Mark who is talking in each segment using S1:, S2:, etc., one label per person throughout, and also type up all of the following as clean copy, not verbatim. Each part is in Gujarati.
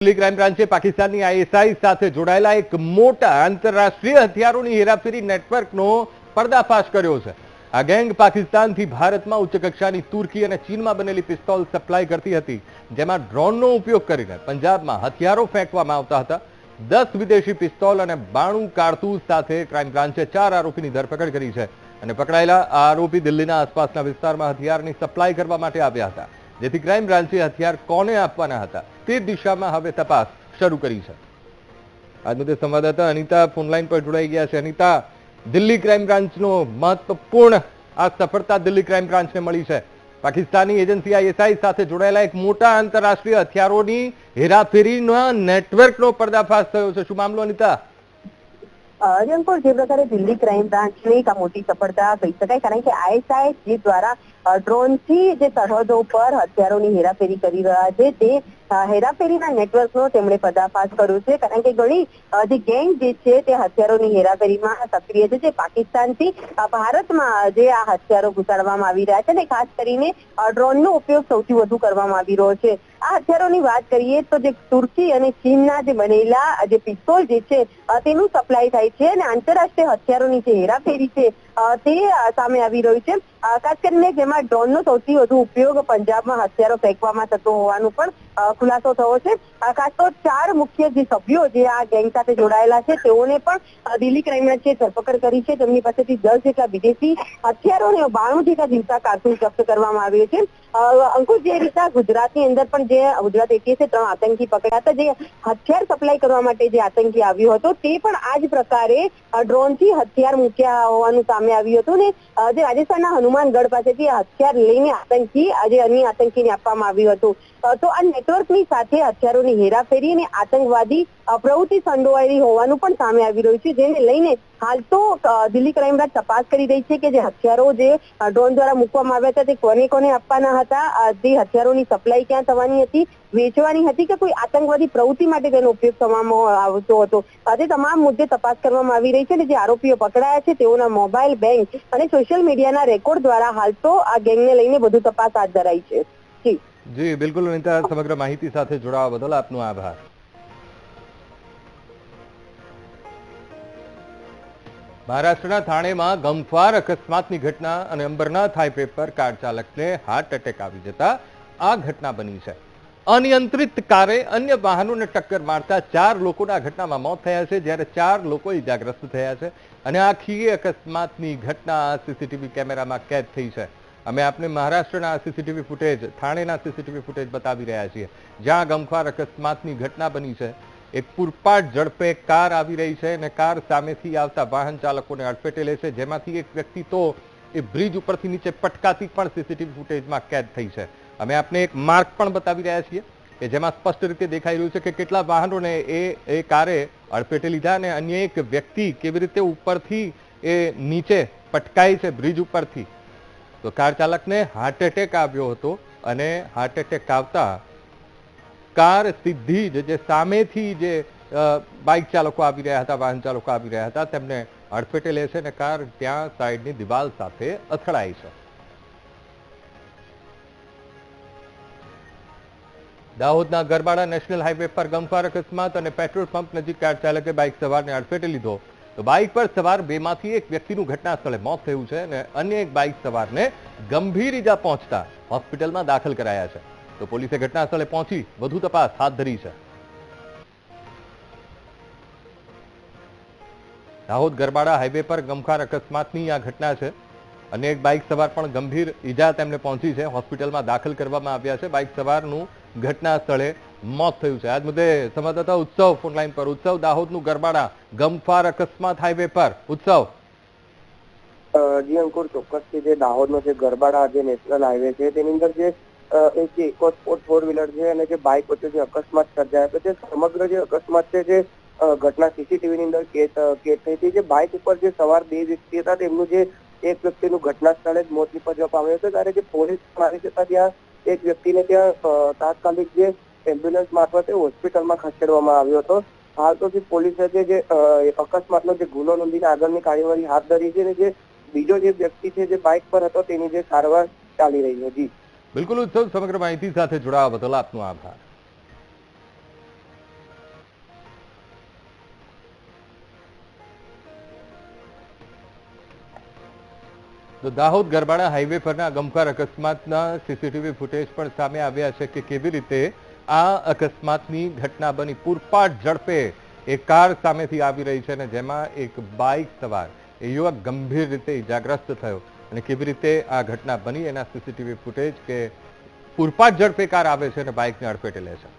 S1: दिल्ली क्राइम ब्रांचे पाकिस्तानની આઈએસઆઈ સાથે જોડાયેલા એક મોટા આંતરરાષ્ટ્રીય હથિયારોની હેરાફેરી નેટવર્કનો પર્દાફાશ કર્યો છે। આ ગેંગ પાકિસ્તાનથી ભારતમાં ઉચ્ચ કક્ષાની તુર્કી અને ચીનમાં બનેલી પિસ્તોલ સપ્લાય કરતી હતી, જેમાં ડ્રોનનો ઉપયોગ કરીને પંજાબમાં હથિયારો ફેંકવામાં આવતા હતા। 10 વિદેશી પિસ્તોલ અને 92 કારતૂસ સાથે ક્રાઇમ બ્રાન્ચે 4 આરોપીની ધરપકડ કરી છે અને પકડાયેલા આ આરોપી દિલ્હીના આસપાસના વિસ્તારમાં હથિયારની સપ્લાય કરવા માટે આવ્યા હતા, જેથી ક્રાઇમ બ્રાન્ચે હથિયાર કોને આપવાના હતા તે દિશામાં હવે તપાસ શરૂ કરી છે। આજ મુદ્દે સંવાદદાતા અનિતા ફોનલાઈન પર જોડાઈ ગયા છે। અનિતા, દિલ્હી ક્રાઇમ બ્રાન્ચનો મહત્વપૂર્ણ આ સફળતા દિલ્હી ક્રાઇમ બ્રાન્ચને મળી છે। પાકિસ્તાની એજન્સી આઈએસઆઈ સાથે જોડાયેલા એક મોટા આંતરરાષ્ટ્રીય હથિયારોની હેરાફેરીના નેટવર્કનો પર્દાફાશ થયો છે। શું મામલો અનિતા?
S2: અંકુર, જે પ્રકારે દિલ્હી ક્રાઇમ બ્રાન્ચની એક મોટી સફળતા કહી શકાય, કારણ કે આઈએસઆઈ જે દ્વારા ડ્રોનથી જે સરહદો પર હથિયારોની હેરાફેરી કરી રહ્યા છે તે હેરાફેરીના નેટવર્કનો તેમણે પર્દાફાશ કર્યો છે। કારણ કે ઘણી જે ગેંગ જે છે તે હથિયારોની હેરાફેરીમાં સક્રિય છે, જે પાકિસ્તાનથી ભારતમાં જે આ હથિયારો ઘુસાડવામાં આવી રહ્યા છે, અને ખાસ કરીને ડ્રોનનો ઉપયોગ સૌથી વધુ કરવામાં આવી રહ્યો છે। આ હથિયારોની વાત કરીએ તો જે તુર્કી અને ચીનના જે બનેલા જે પિસ્તોલ જે છે તેનું સપ્લાય થાય છે, અને આંતરરાષ્ટ્રીય હથિયારોની જે હેરાફેરી છે તે સામે આવી રહ્યું છે। ખાસ કરીને જેમાં ડ્રોનનો સૌથી વધુ ઉપયોગ પંજાબમાં હથિયારો ફેંકવામાં થતો હોવાનું પણ ખુલાસો થયો છે। ખાસ તો 4 મુખ્ય જે સભ્યો જે આ ગેંગ સાથે જોડાયેલા છે તેઓને પણ દિલ્હી ક્રાઇમ બ્રાન્ચે ધરપકડ કરી છે। તેમની પાસેથી 10 જેટલા વિદેશી હથિયારો અને 92 જેટલા જીવતા કારતૂસ જપ્ત કરવામાં આવ્યા છે। અંકુર, જે રીતે ગુજરાતની અંદર પણ જે ગુજરાત એટીએસે 3 આતંકી પકડ્યા હતા, જે હથિયાર સપ્લાય કરવા માટે જે આતંકી આવ્યો હતો તે પણ આ જ પ્રકારે ડ્રોનથી હથિયાર મૂક્યા હોવાનું સામે આવ્યું હતું, ને જે રાજસ્થાનના હનુમાનગઢ પાસેથી હથિયાર લઈને આતંકી આજે અન્ય આતંકીને આપવામાં આવ્યું હતું। તો આ નેટવર્કની સાથે હથિયારોની હેરાફેરી અને આતંકવાદી પ્રવૃત્તિ સંડોવાયેલી હોવાનું પણ સામે આવી રહ્યું છે, જેને લઈને હાલ તો દિલ્હી ક્રાઇમ બ્રાન્ચ તપાસ કરી રહી છે કે જે હથિયારો જે ડ્રોન દ્વારા મૂકવામાં આવ્યા હતા તે કોને કોને આપવાના હતા, જે હથિયારોની સપ્લાય ક્યાં થવાની હતી, વેચવાની હતી કે કોઈ આતંકવાદી પ્રવૃત્તિ માટે તેનો ઉપયોગ કરવામાં આવતો હતો, તે તમામ મુદ્દે તપાસ કરવામાં આવી રહી છે। અને જે આરોપીઓ પકડાયા છે તેઓના મોબાઈલ, બેંક અને સોશિયલ મીડિયાના રેકોર્ડ દ્વારા હાલ તો આ ગેંગને લઈને વધુ તપાસ હાથ ધરાઈ છે।
S1: જી બિલકુલ અનિતા, સમગ્ર માહિતી સાથે જોડાવા બદલ આપનો આભાર। મહારાષ્ટ્રના થાણેમાં ગમખ્વાર અકસ્માતની ઘટના અને અંબરનાથ હાઈવે પર કાર ચાલકને હાર્ટ એટેક આવી જતા આ ઘટના બની છે। અનિયંત્રિત કારે અન્ય વાહનોને ટક્કર મારતા 4 લોકોના ઘટનામાં મોત થયા છે, જ્યારે 4 લોકો ઇજાગ્રસ્ત થયા છે અને આખી અકસ્માતની ઘટના સીસીટીવી કેમેરામાં કેદ થઈ છે। અમે આપને મહારાષ્ટ્રના સીસીટીવી ફૂટેજ, થાણેના સીસીટીવી ફૂટેજ બતાવી રહ્યા છીએ, જ્યાં ગમખ્વાર અકસ્માતની ઘટના બની છે। એક પૂરપાટ ઝડપે કાર આવી રહી છે અને કાર સામેથી આવતા વાહન ચાલકોને અડફેટે લે છે, જેમાંથી એક વ્યક્તિ તો એ બ્રિજ ઉપરથી નીચે પટકાતી પણ સીસીટીવી ફૂટેજમાં કેદ થઈ છે। અમે આપને એક માર્ક પણ બતાવી રહ્યા છીએ કે જેમાં સ્પષ્ટ રીતે દેખાઈ રહ્યું છે કે કેટલા વાહનોને એ કારે અડફેટે લીધા અને અન્ય એક વ્યક્તિ કેવી રીતે ઉપરથી એ નીચે પટકાય છે બ્રિજ ઉપરથી। તો કાર ચાલકને હાર્ટ એટેક આવ્યો હતો અને હાર્ટ એટેક આવતા કાર સીધી જ જે સામેથી જે બાઇક ચાલકો આવી રહ્યા હતા, વાહન ચાલકો આવી રહ્યા હતા, તેમને અડફેટે લે છે અને કાર ત્યાં સાઈડની દિવાલ સાથે અથડાઈ છે। દાહોદના ગરબાડા નેશનલ હાઈવે પર ગમખ્વાર અકસ્માત અને પેટ્રોલ પંપ નજીક કાર ચાલકે બાઇક સવારને અડફેટે લીધો, તો બાઇક પર સવાર 2માંથી એક વ્યક્તિનું ઘટના સ્થળે મોત થયું છે અને અન્ય એક બાઇક સવારને ગંભીર ઈજા પહોંચતા હોસ્પિટલમાં દાખલ કરાયા છે। તો પોલીસે ઘટના સ્થળે પહોંચી વધુ તપાસ હાથ ધરી છે। દાહોદ ગરબાડા હાઈવે પર ગમખ્વાર અકસ્માતની આ ઘટના છે અને એક બાઇક સવાર પણ ગંભીર ઈજા તેમને પહોંચી છે, હોસ્પિટલમાં દાખલ કરવામાં આવ્યા છે। બાઇક સવારનું ઘટના સ્થળે મોત થયું છે। આજ મુદ્દે સંવાદદાતા ઉત્સવ ફોનલાઈન પર। ઉત્સવ, દાહોદનું ગરબાડા ગમખ્વાર અકસ્માત હાઈવે પર, ઉત્સવ।
S3: જી અંકુર, ચોક્કસથી જે દાહોદનો જે ગરબાડા જે નેશનલ હાઈવે છે તેની અંદર જે એક ઇકો સ્પોર્ટ 4 વ્હીલર છે અને જે બાઇક વચ્ચે જે અકસ્માત સર્જાયો હતો, તે સમગ્ર જે અકસ્માત છે જે ઘટના સીસીટીવીની અંદર કેદ થઈ હતી। જે બાઇક ઉપર જે સવાર 2 વ્યક્તિ હતા તેમનું જે એક વ્યક્તિનું ઘટના સ્થળે જ મોત નીપજવા પામ્યું હતું, ત્યારે જે પોલીસ આવી જતા ત્યાં એક વ્યક્તિને ત્યાં તાત્કાલિક જે એમ્બ્યુલન્સ મારફતે હોસ્પિટલમાં ખસેડવામાં આવ્યો હતો। હાલ તો જે પોલીસે જે અકસ્માતનો જે ગુનો નોંધીને આગળની કાર્યવાહી હાથ ધરી છે અને જે બીજો જે વ્યક્તિ છે જે બાઇક પર હતો તેની જે સારવાર ચાલી રહી છે। જી
S1: બિલકુલ ઉત્સવ, સમગ્ર માહિતી સાથે જોડાવા બદલ આપનો આભાર। તો દાહોદ ગરબાડા હાઈવે પરના ગમખ્વાર અકસ્માતના સીસીટીવી ફૂટેજ પણ સામે આવ્યા છે કે કેવી રીતે આ અકસ્માતની ઘટના બની. પૂરપાટ ઝડપે એક કાર સામેથી આવી રહી છે અને જેમાં એક બાઇક સવાર એ યુવક ગંભીર રીતે ઇજાગ્રસ્ત થયો અને કેવી રીતે આ ઘટના બની એના સીસીટીવી ફૂટેજ કે પૂરપાટ ઝડપે કાર આવે છે અને બાઇકને અડફેટે લે છે.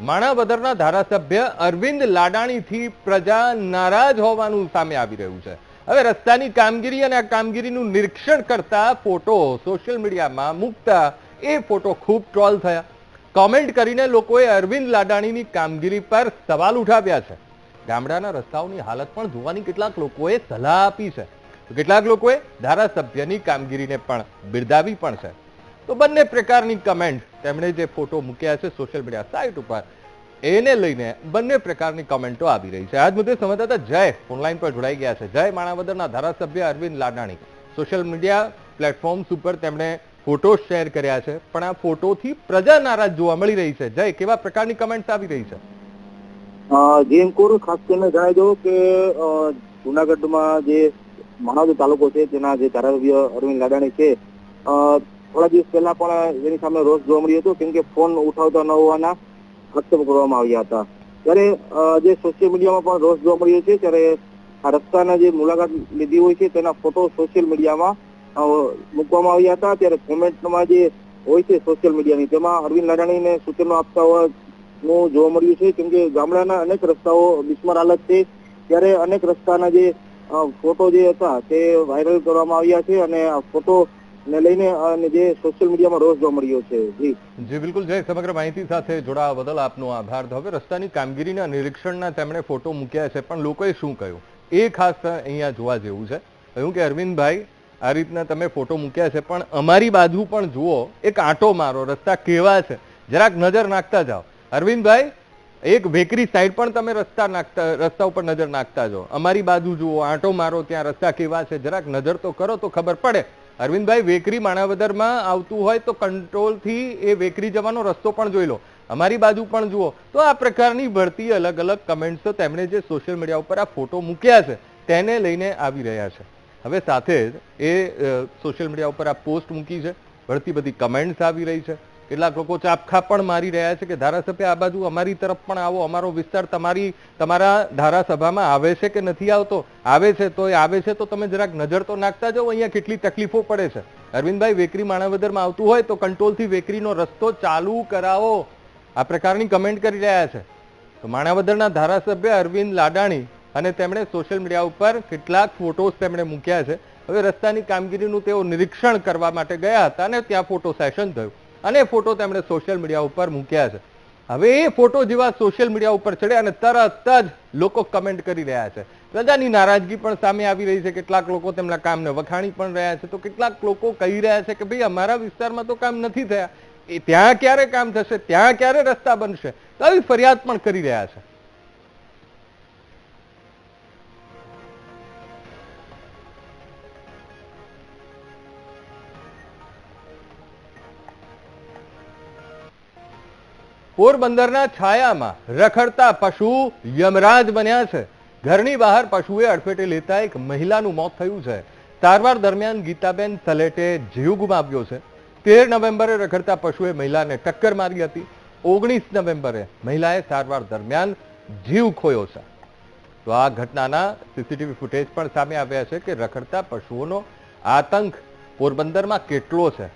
S1: માણાવદરના ધારાસભ્ય અરવિંદ લાડાણીથી પ્રજા નારાજ હોવાનું સામે આવી રહ્યું છે. હવે રસ્તાની કામગીરી અને આ કામગીરીનું નિરીક્ષણ કરતા ફોટો સોશિયલ મીડિયામાં મૂકતા એ ફોટો ખૂબ ટ્રોલ થયા. કોમેન્ટ કરીને લોકોએ અરવિંદ લાડાણીની કામગીરી પર સવાલ ઉઠાવ્યા છે. ગામડાના રસ્તાઓની હાલત પણ જોવાની કેટલાક લોકોએ સલાહ આપી છે. તો કેટલાક લોકોએ ધારાસભ્યની કામગીરીને પણ બિરદાવી પણ છે. તો બંને પ્રકારની કમેન્ટ તેમણે જે ફોટો મૂક્યા છે સોશિયલ મીડિયા સાઇટ ઉપર એને લઈને બંને પ્રકારની કમેન્ટો આવી રહી છે. આજ મુદ્દે સંવાદદાતા જય ઓનલાઈન પર જોડાઈ ગયા છે. જય, માણાવદરના ધારાસભ્ય Arvind Ladani social media platforms ઉપર તેમણે ફોટો શેર કર્યા છે, પણ આ ફોટોથી પ્રજા નારાજ જોવા મળી રહી છે. જય, કેવા પ્રકારની કમેન્ટ્સ આવી રહી છે?
S4: જી અંકુર, ખાસ કરીને જણાવી દઉં કે જુનાગઢમાં જે માણાવદર તાલુકો છે તેના જે ધારાસભ્ય અરવિંદ લાડાણી છે, થોડા દિવસ પહેલા પણ એની સામે રોષ જોવા મળ્યો હતો, કેમ કે ફોન ઉઠાવતા ન હોવાના આક્ષેપ કરવામાં આવ્યા હતા. ત્યારે જે સોશિયલ મીડિયામાં પણ રોષ જોવા મળ્યો છે, ત્યારે આ રસ્તાના જે મુલાકાત લીધી હોય છે તેના ફોટો સોશિયલ મીડિયામાં મૂકવામાં આવ્યા હતા. ત્યારે કોમેન્ટમાં જે હોય છે સોશિયલ મીડિયાની, તેમાં અરવિંદ લાડાણીને સૂચનો આપતા હોવાનું જોવા મળ્યું છે, કેમ કે ગામડાના અનેક રસ્તાઓ બિસ્માર હાલત છે. ત્યારે અનેક રસ્તાના જે ફોટો જે હતા તે વાયરલ કરવામાં આવ્યા છે અને આ ફોટો ને લઈને અને જે સોશિયલ મીડિયામાં રોષ જોવા મળ્યો છે. જી
S1: બિલકુલ જય, સમગ્ર માહિતી સાથે જોડાવા બદલ આપનો આભાર. હવે રસ્તાની કામગીરીના નિરીક્ષણના તેમણે ફોટો મૂક્યા છે, પણ લોકોએ શું કહ્યું એ ખાસ અહીંયા જોવા જેવું છે. કહ્યું કે અરવિંદભાઈ, આ રીતના તમે ફોટો મૂક્યા છે, પણ અમારી બાજુ પણ જુઓ, એક આંટો મારો, રસ્તા કેવા છે જરાક નજર નાખતા જાઓ. અરવિંદભાઈ, એક વેકરી સાઈડ પણ તમે રસ્તા ઉપર નજર નાખતા જાઓ. અમારી બાજુ જુઓ, આંટો મારો, ત્યાં રસ્તા કેવા છે જરાક નજર તો કરો તો ખબર પડે. અરવિંદભાઈ, વેકરી માણાવદરમાં આવતું હોય તો કંટ્રોલથી એ વેકરી જવાનો રસ્તો પણ જોઈ લો, અમારી બાજુ પણ જુઓ. તો આ પ્રકારની ભરતી અલગ અલગ કમેન્ટ્સ તેમણે જે સોશિયલ મીડિયા ઉપર આ ફોટો મૂક્યા છે તેને લઈને આવી રહ્યા છે. હવે સાથે જ એ સોશિયલ મીડિયા ઉપર આ પોસ્ટ મૂકી છે, ભરતી બધી કમેન્ટ્સ આવી રહી છે. કેટલાક લોકો ચાપખા પણ મારી રહ્યા છે કે ધારાસભ્ય આ બાજુ અમારી તરફ પણ આવો, અમારો વિસ્તાર તમારા ધારાસભામાં આવે છે કે નથી આવતો? આવે છે તો આવે છે તો તમે જરાક નજર તો નાખતા જાઓ, અહીંયા કેટલી તકલીફો પડે છે. અરવિંદભાઈ, વેકરી માણાવદરમાં આવતું હોય તો કંટ્રોલથી વેકરીનો રસ્તો ચાલુ કરાવો, આ પ્રકારની કમેન્ટ કરી રહ્યા છે. તો માણાવદરના ધારાસભ્ય અરવિંદ લાડાણી અને તેમણે સોશિયલ મીડિયા ઉપર કેટલાક ફોટોસ તેમણે મૂક્યા છે. હવે રસ્તાની કામગીરીનું તેઓ નિરીક્ષણ કરવા માટે ગયા હતા અને ત્યાં ફોટો સેશન થયું અને ફોટો તેમણે સોશિયલ મીડિયા ઉપર મૂક્યા છે. હવે એ ફોટો જેવા સોશિયલ મીડિયા ઉપર ચડ્યા અને તરત જ લોકો કમેન્ટ કરી રહ્યા છે. પ્રજાની નારાજગી પણ સામે આવી રહી છે. કેટલાક લોકો તેમના કામને વખાણી પણ રહ્યા છે, તો કેટલાક લોકો કહી રહ્યા છે કે ભાઈ અમારા વિસ્તારમાં તો કામ નથી થયા, એ ત્યાં ક્યારે કામ થશે, ત્યાં ક્યારે રસ્તા બનશે, તો આવી ફરિયાદ પણ કરી રહ્યા છે. પોરબંદરના છાયામાં રખડતા પશુ યમરાજ બન્યા છે. ઘરની બહાર પશુએ અડફેટે લેતા એક મહિલાનું મોત થયું છે. સારવાર દરમિયાન ગીતાબેન સલેટે જીવ ગુમાવ્યો છે. 13 નવેમ્બરે રખડતા પશુએ મહિલાને ટક્કર મારી હતી. 19 નવેમ્બરે મહિલાએ સારવાર દરમિયાન જીવ ખોયો છે. તો આ ઘટનાના સીસીટીવી ફૂટેજ પણ સામે આવ્યા છે કે રખડતા પશુઓનો આતંક પોરબંદરમાં કેટલો છે.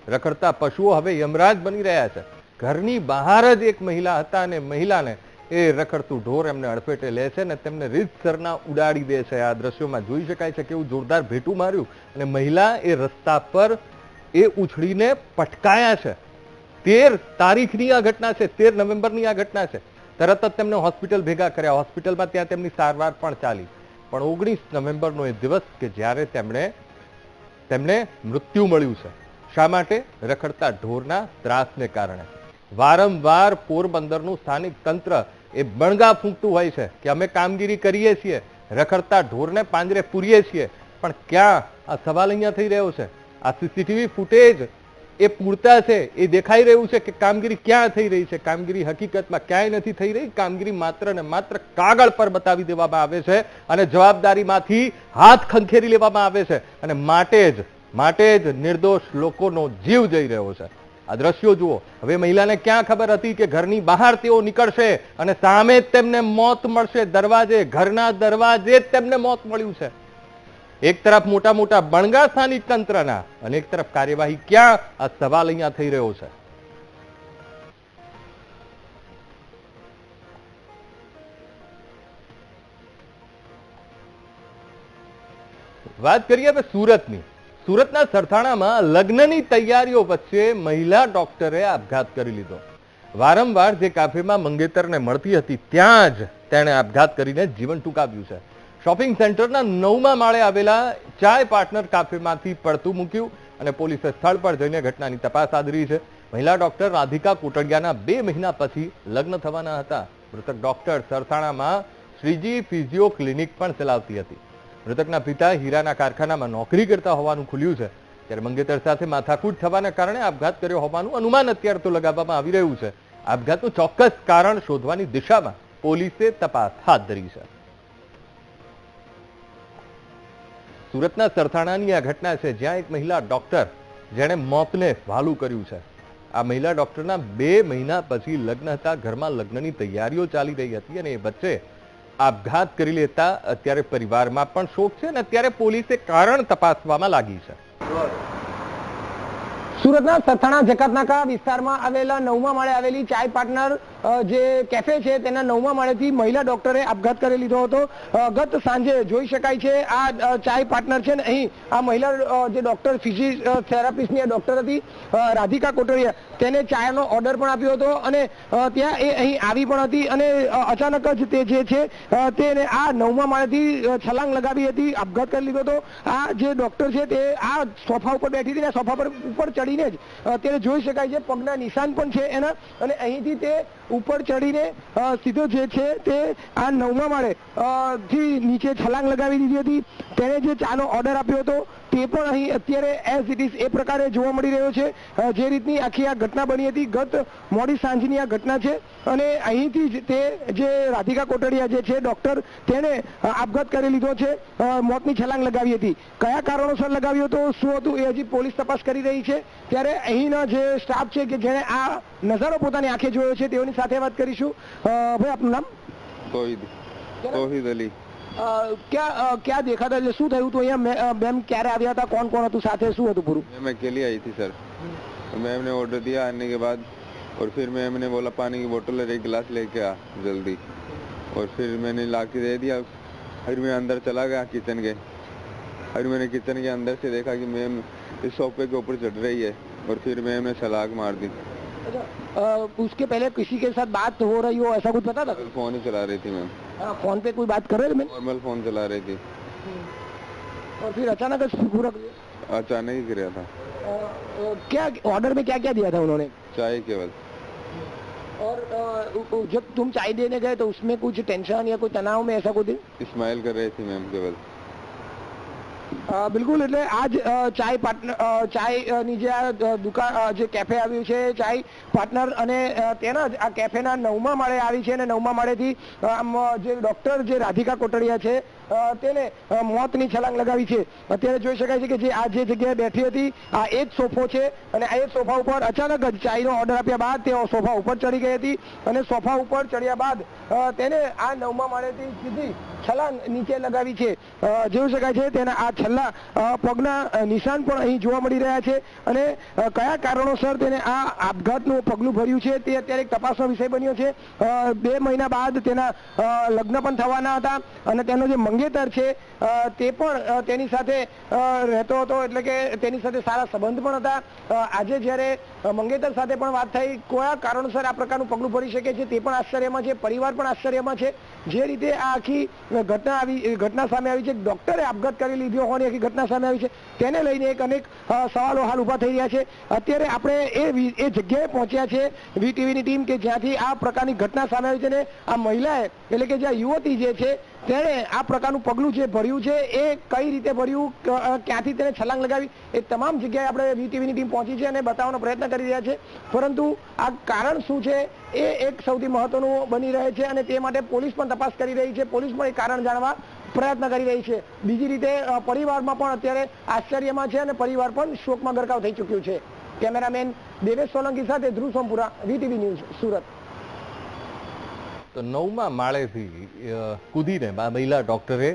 S1: રખડતા પશુઓ હવે યમરાજ બની રહ્યા છે. ઘરની બહાર જ એક મહિલા હતા અને મહિલાને એ રખડતું ઢોર એમને અડફેટે લે છે અને તેમને રીતસરના ઉડાડી દે છે. આ દ્રશ્યોમાં જોઈ શકાય છે કેવું જોરદાર ભેટું માર્યું અને મહિલા એ રસ્તા પર એ ઉછળીને પટકાયા છે. 13 તારીખની આ ઘટના છે, 13 નવેમ્બરની આ ઘટના છે. તરત જ તેમને હોસ્પિટલ ભેગા કર્યા, હોસ્પિટલમાં ત્યાં તેમની સારવાર પણ ચાલી. પણ 19 નવેમ્બરનો એ દિવસ કે જ્યારે તેમને મૃત્યુ મળ્યું છે. શા માટે? રખડતા ઢોરના ત્રાસને કારણે. વારંવાર પોરબંદરનું સ્થાનિક તંત્ર એ બણગા ફૂંકતું હોય છે કે અમે કામગીરી કરીએ છીએ, રખડતા ઢોરને પાંજરે પૂરીએ છીએ, પણ ક્યાં? આ સવાલ અહીંયા થઈ રહ્યો છે. આ સીસીટીવી ફૂટેજ એ પૂરતા છે? એ દેખાઈ રહ્યું છે કે કામગીરી ક્યાં થઈ રહી છે? કામગીરી હકીકતમાં ક્યાંય નથી થઈ રહી. કામગીરી માત્ર ને માત્ર કાગળ પર બતાવી દેવામાં આવે છે અને જવાબદારીમાંથી હાથ ખંખેરી લેવામાં આવે છે અને માટે જ નિર્દોષ લોકોનો જીવ જઈ રહ્યો છે. આ દ્રશ્યો જુઓ. હવે મહિલાને ક્યાં ખબર હતી કે ઘરની બહાર તેઓ નીકળશે અને સામે જ તેમને મોત મળશે. ઘરના દરવાજે જ તેમને મોત મળ્યું છે. એક તરફ મોટા મોટા બણગા સ્થાનિક તંત્રના અને એક તરફ કાર્યવાહી ક્યાં? આ સવાલ અહીંયા થઈ રહ્યો છે. વાત કરીએ હવે સુરતની. સુરતના સરથાણામાં લગ્નની તૈયારીઓ વચ્ચે મહિલા ડોક્ટરે આપઘાત કરી લીધો. વારંવાર જે કાફેમાં મંગેતરને મળતી હતી ત્યાં જ તેણે આપઘાત કરીને જીવન ટૂંકાવ્યું છે. શોપિંગ સેન્ટરના 9મા માળે આવેલા ચાય પાર્ટનર કાફેમાંથી પડતું મૂક્યું અને પોલીસે સ્થળ પર જઈને ઘટનાની તપાસ હાથ ધરી છે. મહિલા ડોક્ટર રાધિકા કોટડિયાના 2 મહિના પછી લગ્ન થવાના હતા. મૃતક ડોક્ટર સરથાણામાં શ્રીજી ફિઝિયો ક્લિનિક પણ ચલાવતી હતી. મૃતકના પિતા હીરાના કારખાનામાં નોકરી કરતા હોવાનું ખુલ્યું છે. ત્યારે મંગેતર સાથે માથાકૂટ થવાના કારણે આપઘાત કર્યો હોવાનું અનુમાન અત્યારે તો લગાવવામાં આવી રહ્યું છે. આપઘાતનું ચોક્કસ કારણ શોધવાની દિશામાં પોલીસે તપાસ હાથ ધરી છે. સુરતના સરથાણાની આ ઘટના છે જ્યાં એક મહિલા ડોક્ટર જેણે મોતને વહાલું કર્યું છે. આ મહિલા ડોક્ટરના 2 મહિના પછી લગ્ન હતા. ઘરમાં લગ્નની તૈયારીઓ ચાલી રહી હતી અને એ વચ્ચે આપઘાત કરી લેતા અત્યારે પરિવારમાં પણ શોક છે અને અત્યારે પોલીસે કારણ તપાસવામાં લાગી છે.
S5: સુરતના સરથાણા જકાતનાકા વિસ્તારમાં આવેલા 9મા માળે આવેલી ચાય પાર્ટનર જે કેફે છે તેના 9મા માળેથી મહિલા ડોક્ટરે આપઘાત કરી લીધો હતો. ગત સાંજે જોઈ શકાય છે આ ચાય પાર્ટનર છે ને અહીં આ મહિલા જે ડોક્ટર ફિઝિયોથેરાપિસ્ટની ડોક્ટર હતી રાધિકા કોટડિયા તેને ચાયનો ઓર્ડર પણ આપ્યો હતો અને ત્યાં એ અહીં આવી પણ હતી અને અચાનક જ તે જે છે તેને આ 9મા માળેથી છલાંગ લગાવી હતી, આપઘાત કરી લીધો હતો. આ જે ડોક્ટર છે તે આ સોફા ઉપર બેઠી હતી અને સોફા પર ઉપર ચડીને જ તેને જોઈ શકાય છે પગના નિશાન પણ છે એના અને અહીંથી તે ઉપર ચડીને સીધો જે છે તે આ 9મા માળે થી નીચે છલાંગ લગાવી દીધી હતી. તેણે જે ચાનો ઓર્ડર આપ્યો હતો તે પણ અહીં અત્યારે એઝ ઇટ ઇઝ એ પ્રકારે જોવા મળી રહ્યો છે. જે રીતની આખી આ ઘટના બની હતી ગત મોડી સાંજની આ ઘટના છે અને અહીંથી જ તે જે રાધિકા કોટડિયા જે છે ડોક્ટર તેને આપઘાત કરી લીધો છે, મોતની છલાંગ લગાવી હતી. કયા કારણોસર લગાવ્યો હતો, શું હતું એ હજી પોલીસ તપાસ કરી રહી છે. ત્યારે અહીંના જે સ્ટાફ છે કે જેણે આ નજારો પોતાની આંખે જોયો છે તેઓની સાથે વાત કરીશું. ભાઈ આપનું નામ?
S6: તોહિદ અલી.
S5: क्या देखा था, શું થયું હતું અહીંયા? મેમ ક્યારે આવ્યા હતા, कौन कौन હતું સાથે, શું હતું પૂરું?
S6: मैं अकेली आई थी सर. मैम ने ऑर्डर दिया आने के बाद और फिर मैम ने बोला पानी की बोतल और एक गिलास लेके आ जल्दी और फिर मैंने ला के दे दिया. फिर मैं अंदर चला गया किचन के. फिर मैंने किचन के अंदर से देखा कि मैम इस सोफे के ऊपर चढ़ रही है और फिर मैम ने छलांग मार दी.
S5: उसके पहले किसी के साथ बात हो रही हो ऐसा कुछ पता था?
S6: फोन ही चला रही थी मैम.
S5: फोन पे कोई बात कर रहे थे?
S6: नॉर्मल फोन चला रही थी
S5: और फिर अचानक पूरा
S6: अचानक ही गिरा था.
S5: क्या ऑर्डर में क्या क्या दिया था उन्होंने?
S6: चाय केवल.
S5: और जब तुम चाय देने गए तो उसमें कुछ टेंशन या कोई तनाव में ऐसा कुछ?
S6: स्माइल कर रही थी मैम केवल.
S5: બિલકુલ. એટલે આજ ચાય પાર્ટનર ચાયની જે આ દુકાન જે કેફે આવ્યું છે ચાય પાર્ટનર અને તેના જ આ કેફેના 9મા માળે આવી છે અને 9મા માળેથી આમ જે ડોક્ટર જે રાધિકા કોટડિયા છે તેને મોતની છલાંગ લગાવી છે. અત્યારે જોઈ શકાય છે કે જે આ જે જગ્યાએ બેઠી હતી આ એ જ સોફો છે અને આ એ જ સોફા ઉપર અચાનક જ ચાયનો ઓર્ડર આપ્યા બાદ તે સોફા ઉપર ચડી ગઈ હતી અને સોફા ઉપર ચડ્યા બાદ તેને આ 9મા માળેથી સીધી છલાંગ નીચે લગાવી છે. જોઈ શકાય છે તેના આ છેલ્લા પગના નિશાન પણ અહીં જોવા મળી રહ્યા છે અને કયા કારણોસર તેને આ આપઘાતનું પગલું ભર્યું છે તે અત્યારે એક તપાસનો વિષય બન્યો છે. 2 મહિના બાદ તેના લગ્ન પણ થવાના હતા અને તેનો જે મંગેતર છે તે પણ તેની સાથે રહેતો હતો એટલે કે તેની સાથે સારા સંબંધ પણ હતા. આજે જ્યારે મંગેતર સાથે પણ વાત થઈ કયા કારણોસર આ પ્રકારનું પગલું ભરી શકે છે તે પણ આશ્ચર્યમાં છે, પરિવાર પણ આશ્ચર્યમાં છે. જે રીતે આ આખી ઘટના સામે આવી છે, ડોક્ટરે આપઘાત કરી લીધો હોવાની આખી ઘટના સામે આવી છે તેને લઈને એક અનેક સવાલો હાલ ઉભા થઈ રહ્યા છે. અત્યારે આપણે એ જગ્યાએ પહોંચ્યા છે વીટીવીની ટીમ કે જ્યાંથી આ પ્રકારની ઘટના સામે આવી છે ને આ મહિલાએ એટલે કે જે યુવતી જે છે તેણે આ પ્રકારનું પગલું જે ભર્યું છે એ કઈ રીતે ભર્યું, ક્યાંથી તેને છલાંગ લગાવી, એ તમામ જગ્યાએ આપણે વીટીવીની ટીમ પહોંચી છે અને બતાવવાનો પ્રયત્ન કરી રહ્યા છે. પરંતુ આ કારણ શું છે એ એક સૌથી મહત્વનું બની રહે છે અને તે માટે પોલીસ પણ તપાસ કરી રહી છે. પોલીસ પણ એ કારણ જાણવા પ્રયત્ન કરી રહી છે. બીજી રીતે પરિવારમાં પણ અત્યારે આશ્ચર્યમાં છે અને પરિવાર પણ શોકમાં ગરકાવ થઈ ચૂક્યું છે. કેમેરામેન દેવેશ સોલંકી સાથે ધ્રુવ સોમપુરા, વીટીવી ન્યૂઝ, સુરત.
S1: તો 9મા માળેથી કૂદીને મહિલા ડોક્ટરે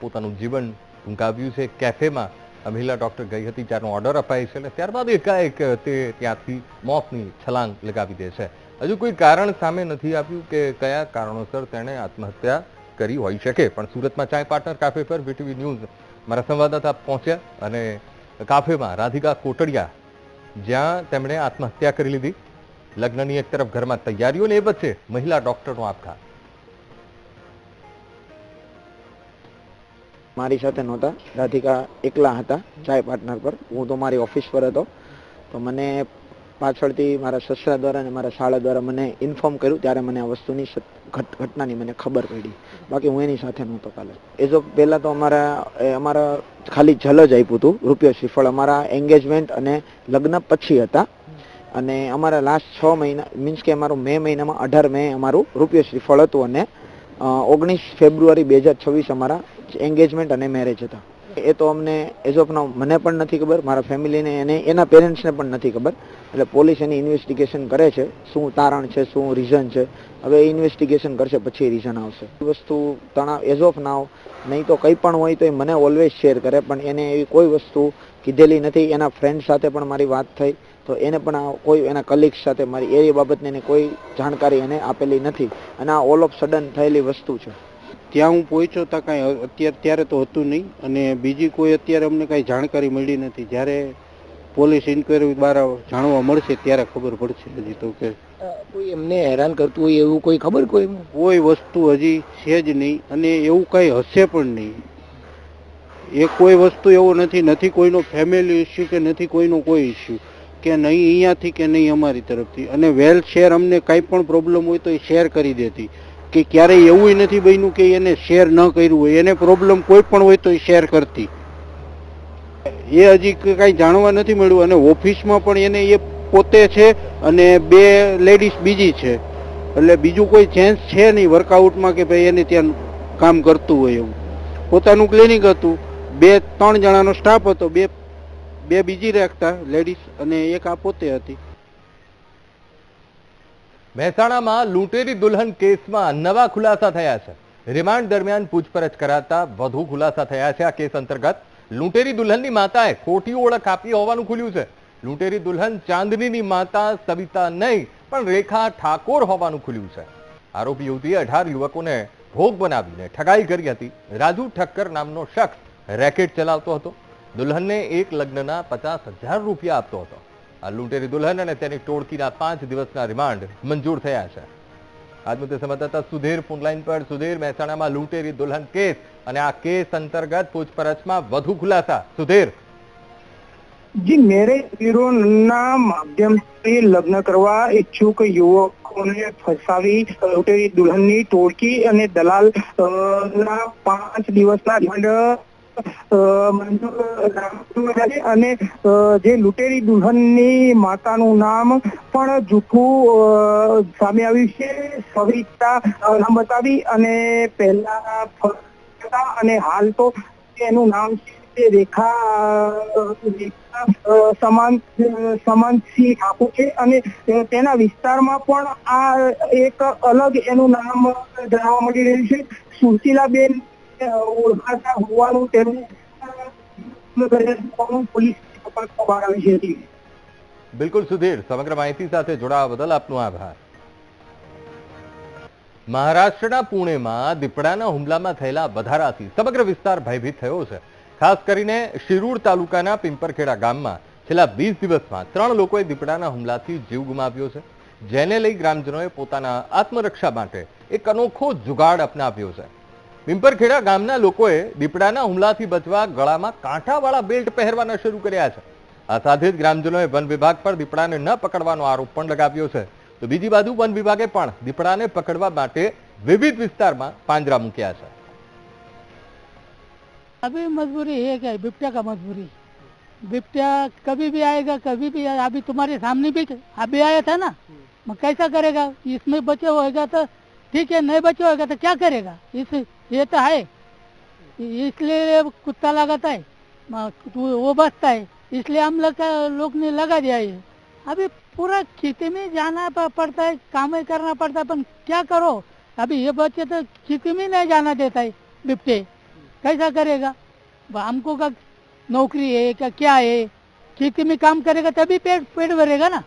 S1: પોતાનું જીવન ટૂંકાવ્યું છે. કેફેમાં મહિલા ડોક્ટર ગઈ હતી ત્યારનો ઓર્ડર અપાય છે અને ત્યારબાદ એકાએક તે ત્યાંથી મોતની છલાંગ લગાવી દે છે. હજુ કોઈ કારણ સામે નથી આવ્યું કે કયા કારણોસર તેણે આત્મહત્યા કરી હોઈ શકે. પણ સુરતમાં ચાય પાર્ટનર કાફે પર વીટીવી ન્યૂઝ મારા સંવાદદાતા પહોંચ્યા અને કાફેમાં રાધિકા કોટડિયા જ્યાં તેમણે આત્મહત્યા કરી લીધી. લગ્નની એક તરફ ઘરમાં તૈયારીઓ ને એ વચ્ચે મહિલા ડોક્ટરનો આપઘાત.
S7: મારી સાથે નહોતા, રાધિકા એકલા હતા ચાય પાર્ટનર પર. હું તો મારી ઓફિસ પર હતો. તો મને પાછળથી મારા સસરા દ્વારા અને મારા શાળા દ્વારા મને ઇન્ફોર્મ કર્યું, ત્યારે મને આ વસ્તુની ઘટનાની મને ખબર પડી. બાકી હું એની સાથે નહોતો કાલે. એ જો પહેલા તો અમારા ખાલી જલ જ આપ્યું હતું રૂપિયો શ્રીફળ. અમારા એન્ગેજમેન્ટ અને લગ્ન પછી હતા અને અમારા લાસ્ટ 6 મહિના મીન્સ કે અમારું મે મહિનામાં 18 મે અમારું રૂપિયો શ્રીફળ હતું અને 19 ફેબ્રુઆરી 2026 અમારા એન્ગેજમેન્ટ અને મેરેજ હતા. એ તો અમને એઝ ઓફ નાઉ મને પણ નથી ખબર, મારા ફેમિલીને અને એના પેરેન્ટ્સને પણ નથી ખબર. એટલે પોલીસ એની ઇન્વેસ્ટિગેશન કરે છે, શું તારણ છે, શું રીઝન છે. હવે ઇન્વેસ્ટિગેશન કરશે પછી રીઝન આવશે. વસ્તુ તણાવ એઝ ઓફ નાવ નહીં તો કંઈ પણ હોય તો એ મને ઓલવેઝ શેર કરે, પણ એને એવી કોઈ વસ્તુ કીધેલી નથી. એના ફ્રેન્ડ સાથે પણ મારી વાત થઈ તો એને પણ કોઈ એના કલીગ્સ સાથે મારી એ બાબતની એને કોઈ જાણકારી એને આપેલી નથી અને આ ઓલ ઓફ સડન થયેલી વસ્તુ છે.
S8: ત્યાં હું પહોંચ્યો તો કાંઈ ત્યારે તો હતું નહીં અને બીજી કોઈ અત્યારે અમને કાંઈ જાણકારી મળી નથી. જ્યારે પોલીસ ઇન્કવાયરી દ્વારા જાણવા મળશે ત્યારે ખબર પડશે. હજી તો કે
S5: કોઈ એમને હેરાન કરતું હોય એવું કોઈ ખબર,
S8: કોઈ વસ્તુ હજી છે જ નહીં અને એવું કંઈ હશે પણ નહીં. એ કોઈ વસ્તુ એવો નથી કોઈનો ફેમિલી ઇસ્યુ કે નથી કોઈનો કોઈ ઇસ્યુ કે નહીં અહીંયાથી કે નહીં અમારી તરફથી. અને વેલ શેર અમને કાંઈ પણ પ્રોબ્લેમ હોય તો એ શેર કરી દેતી, કે ક્યારેય એવું નથી બન્યું કે એને શેર ન કર્યું હોય. એને પ્રોબ્લેમ કોઈ પણ હોય તો એ શેર કરતી. એ હજી કાંઈ જાણવા નથી મળ્યું. અને ઓફિસમાં પણ એને એ પોતે છે અને 2 લેડીઝ બીજી છે. એટલે બીજું કોઈ ચેન્જ છે નહીં વર્કઆઉટમાં કે ભાઈ એને ત્યાં કામ કરતું હોય એવું. પોતાનું ક્લિનિક હતું, 2-3 જણાનો સ્ટાફ હતો, બે બીજી રાખતા લેડીઝ અને એક આ પોતે હતી.
S1: મહેસાણામાં લૂંટેરી દુલ્હન કેસમાં નવા ખુલાસા થયા છે. રિમાન્ડ દરમિયાન પૂછપરછ કરાતા વધુ ખુલાસા થયા છે. આ કેસ અંતર્ગત લૂંટેરી દુલ્હનની માતાએ ખોટી ઓળખ આપી હોવાનું ખુલ્યું છે. લૂંટેરી દુલ્હન ચાંદનીની માતા સવિતા નહીં પણ રેખા ઠાકોર હોવાનું ખુલ્યું છે. આરોપી યુવતીએ 18 યુવકોને ભોગ બનાવીને ઠગાઈ કરી હતી. રાજુ ઠક્કર નામનો શખ્સ રેકેટ ચલાવતો હતો. દુલ્હનને એક લગ્નના 50,000 રૂપિયા આપતો હતો. આ લૂંટેરી દુલ્હન અને તેની ટોળકીના 5 દિવસના રિમાન્ડ મંજૂર થયા છે. આજ મુદ્દે સંવાદદાતા સુધીર ફોનલાઈન પર. સુધીર, મહેસાણામાં લૂંટેરી દુલ્હન કેસ અને આ કેસ અંતર્ગત પૂછપરછમાં વધુ ખુલાસા. સુધીર.
S9: જી, મેરેજ બ્યુરોના માધ્યમથી લગ્ન કરવા ઈચ્છુક યુવકોને ફસાવી લૂંટેરી દુલ્હનની ટોળકી અને દલાલ ના 5 દિવસના રિમાન્ડ અને જે લૂંટેરી દુલ્હનની માતાનું નામ પણ જૂઠું સામે આવ્યું છે. સવિતા નામ બતાવી અને પહેલા અને હાલ તો એનું નામ છે રેખા સમાનસિંહ ઠાકોર છે અને તેના વિસ્તારમાં પણ આ એક અલગ એનું નામ જાણવા મળી રહ્યું છે. સુશીલાબેન ઓળખાતા હોવાનું પોલીસ તપાસ બહાર આવી હતી.
S1: બિલકુલ સુધીર, સમગ્ર માહિતી સાથે જોડાવા બદલ આપનો આભાર. મહારાષ્ટ્રના પુણેમાં દીપડાના હુમલામાં થયેલા વધારાથી સમગ્ર વિસ્તાર ભયભીત થયો છે. ખાસ કરીને શિરૂર તાલુકાના પિંપરખેડા ગામમાં છેલ્લા 20 દિવસમાં 3 લોકોએ દીપડાના હુમલાથી જીવ ગુમાવ્યો છે. જેને લઈ ગ્રામજનોએ પોતાના આત્મરક્ષા માટે એક અનોખો જુગાડ અપનાવ્યો છે. પિંપરખેડા ગામના લોકોએ દીપડાના હુમલાથી બચવા ગળામાં કાંટાવાળા બેલ્ટ પહેરવાના શરૂ કર્યા છે. આ સાથે જ ગ્રામજનોએ વન વિભાગ પર દીપડાને ન પકડવાનો આરોપ પણ લગાવ્યો છે. તો બીજી બાજુ વન વિભાગે પણ દીપડાને પકડવા માટે વિવિધ વિસ્તારમાં પાંજરા મૂક્યા છે.
S10: अभी मजबूरी है क्या, बिबट्या का मजबूरी। बिबट्या कभी भी आएगा, कभी भी अभी तुम्हारे सामने भी अभी आया था ना, मैं कैसा करेगा? इसमें बचे होएगा तो ठीक है, नहीं बचे होएगा तो क्या करेगा? इस ये तो है, इसलिए कुत्ता लगाता है, वो बचता है, इसलिए हम लोग ने लगा दिया ये। अभी पूरा खेती में जाना पड़ता है, काम करना पड़ता है, पर क्या करो? अभी ये बच्चे तो खेती में नहीं जाना देता है बिबटे, कैसा करेगा? हमको का नौकरी है क्या है? खेती में काम करेगा तभी पेट भरेगा ना।